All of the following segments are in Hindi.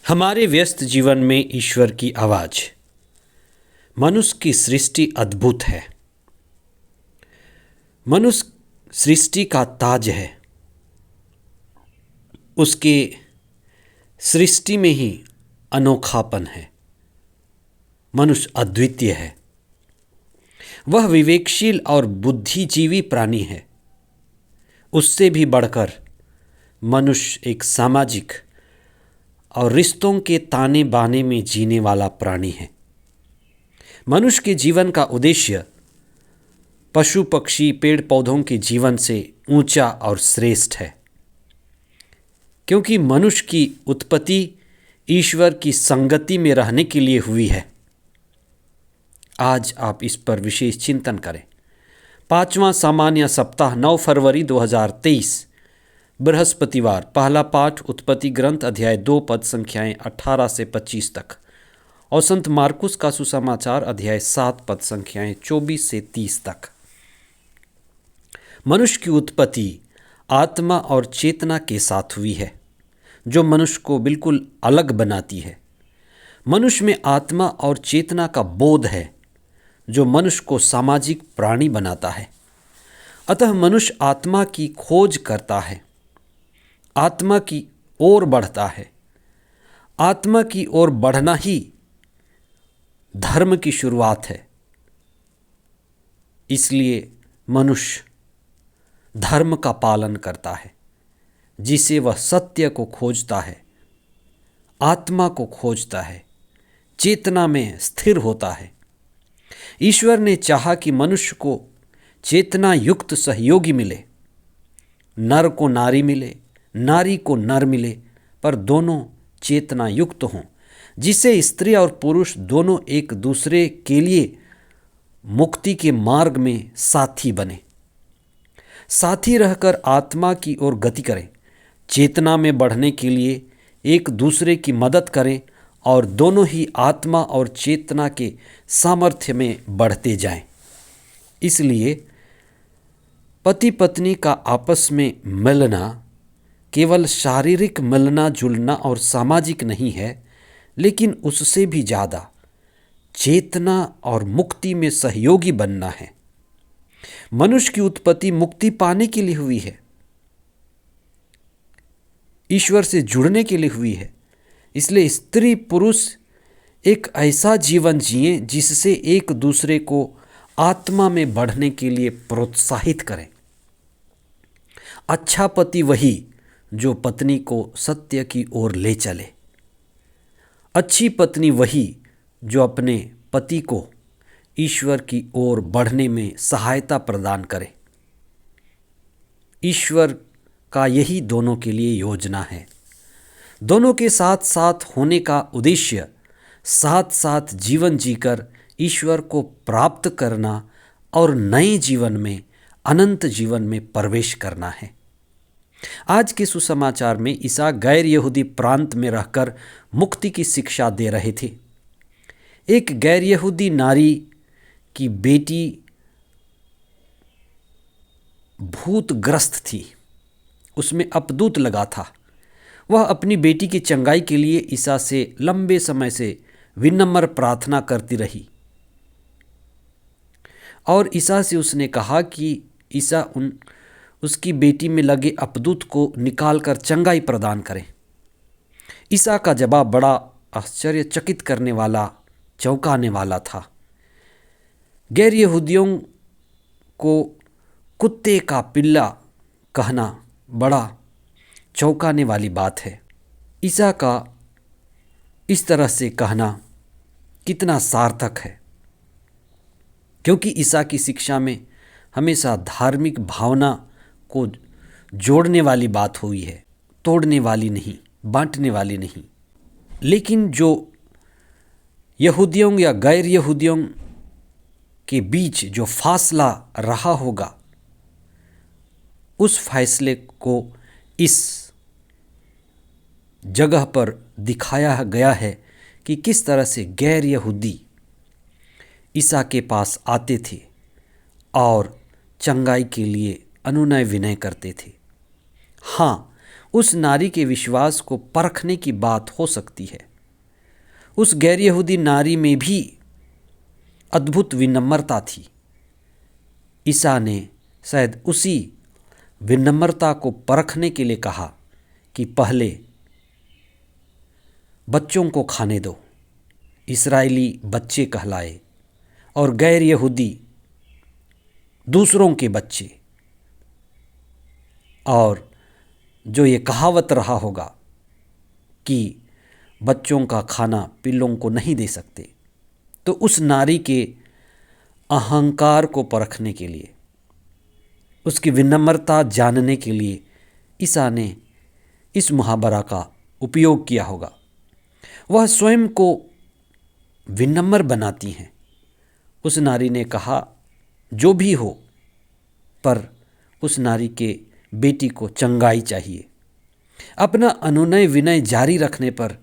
हमारे व्यस्त जीवन में ईश्वर की आवाज़। मनुष्य की सृष्टि अद्भुत है। मनुष्य सृष्टि का ताज है। उसके सृष्टि में ही अनोखापन है। मनुष्य अद्वितीय है। वह विवेकशील और बुद्धिजीवी प्राणी है। उससे भी बढ़कर मनुष्य एक सामाजिक और रिश्तों के ताने बाने में जीने वाला प्राणी है। मनुष्य के जीवन का उद्देश्य पशु पक्षी पेड़ पौधों के जीवन से ऊंचा और श्रेष्ठ है, क्योंकि मनुष्य की उत्पत्ति ईश्वर की संगति में रहने के लिए हुई है। आज आप इस पर विशेष चिंतन करें। 5वां सामान्य सप्ताह 9 फरवरी 2023 बृहस्पतिवार। पहला पाठ उत्पत्ति ग्रंथ अध्याय 2 पद संख्याएं 18 से 25 तक और संत मार्कुस का सुसमाचार अध्याय 7 पद संख्याएं 24 से 30 तक। मनुष्य की उत्पत्ति आत्मा और चेतना के साथ हुई है, जो मनुष्य को बिल्कुल अलग बनाती है। मनुष्य में आत्मा और चेतना का बोध है, जो मनुष्य को सामाजिक प्राणी बनाता है। अतः मनुष्य आत्मा की खोज करता है, आत्मा की ओर बढ़ता है। आत्मा की ओर बढ़ना ही धर्म की शुरुआत है। इसलिए मनुष्य धर्म का पालन करता है, जिसे वह सत्य को खोजता है, आत्मा को खोजता है, चेतना में स्थिर होता है। ईश्वर ने चाहा कि मनुष्य को चेतना युक्त सहयोगी मिले। नर को नारी मिले, नारी को नर मिले, पर दोनों चेतना युक्त हों, जिससे स्त्री और पुरुष दोनों एक दूसरे के लिए मुक्ति के मार्ग में साथी बने, साथी रहकर आत्मा की ओर गति करें, चेतना में बढ़ने के लिए एक दूसरे की मदद करें और दोनों ही आत्मा और चेतना के सामर्थ्य में बढ़ते जाएं। इसलिए पति पत्नी का आपस में मिलना केवल शारीरिक मिलना जुलना और सामाजिक नहीं है, लेकिन उससे भी ज़्यादा चेतना और मुक्ति में सहयोगी बनना है। मनुष्य की उत्पत्ति मुक्ति पाने के लिए हुई है, ईश्वर से जुड़ने के लिए हुई है। इसलिए स्त्री पुरुष एक ऐसा जीवन जिए जिससे एक दूसरे को आत्मा में बढ़ने के लिए प्रोत्साहित करें। अच्छा पति वही जो पत्नी को सत्य की ओर ले चले। अच्छी पत्नी वही जो अपने पति को ईश्वर की ओर बढ़ने में सहायता प्रदान करे। ईश्वर का यही दोनों के लिए योजना है। दोनों के साथ साथ होने का उद्देश्य साथ साथ जीवन जीकर ईश्वर को प्राप्त करना और नए जीवन में, अनंत जीवन में प्रवेश करना है। आज के सुसमाचार में ईसा गैर यहूदी प्रांत में रहकर मुक्ति की शिक्षा दे रहे थे। एक गैर यहूदी नारी की बेटी भूतग्रस्त थी, उसमें अपदूत लगा था। वह अपनी बेटी की चंगाई के लिए ईसा से लंबे समय से विनम्र प्रार्थना करती रही और ईसा से उसने कहा कि ईसा उसकी बेटी में लगे अपदूत को निकालकर चंगाई प्रदान करें। ईसा का जवाब बड़ा आश्चर्यचकित करने वाला, चौंकाने वाला था। गैर यहूदियों को कुत्ते का पिल्ला कहना बड़ा चौंकाने वाली बात है। ईसा का इस तरह से कहना कितना सार्थक है, क्योंकि ईसा की शिक्षा में हमेशा धार्मिक भावना को जोड़ने वाली बात हुई है, तोड़ने वाली नहीं, बांटने वाली नहीं। लेकिन जो यहूदियों या गैर यहूदियों के बीच जो फासला रहा होगा, उस फैसले को इस जगह पर दिखाया गया है कि किस तरह से गैर यहूदी ईसा के पास आते थे और चंगाई के लिए अनुनय विनय करते थे। हाँ, उस नारी के विश्वास को परखने की बात हो सकती है। उस गैर यहूदी नारी में भी अद्भुत विनम्रता थी। ईसा ने शायद उसी विनम्रता को परखने के लिए कहा कि पहले बच्चों को खाने दो, इस्राएली बच्चे कहलाए और गैर यहूदी दूसरों के बच्चे। और जो ये कहावत रहा होगा कि बच्चों का खाना पिल्लों को नहीं दे सकते, तो उस नारी के अहंकार को परखने के लिए, उसकी विनम्रता जानने के लिए ईसा ने इस मुहावरा का उपयोग किया होगा। वह स्वयं को विनम्र बनाती हैं। उस नारी ने कहा जो भी हो, पर उस नारी के बेटी को चंगाई चाहिए। अपना अनुनय विनय जारी रखने पर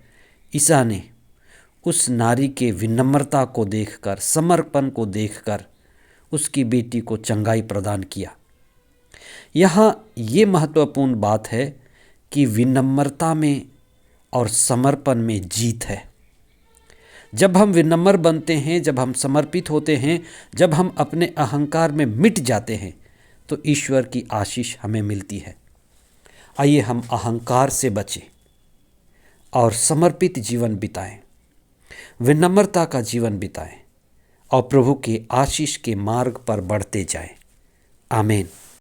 ईसा ने उस नारी के विनम्रता को देखकर, समर्पण को देखकर उसकी बेटी को चंगाई प्रदान किया। यहाँ ये महत्वपूर्ण बात है कि विनम्रता में और समर्पण में जीत है। जब हम विनम्र बनते हैं, जब हम समर्पित होते हैं, जब हम अपने अहंकार में मिट जाते हैं, तो ईश्वर की आशीष हमें मिलती है। आइए हम अहंकार से बचें और समर्पित जीवन बिताएं, विनम्रता का जीवन बिताएं और प्रभु के आशीष के मार्ग पर बढ़ते जाएं। आमीन।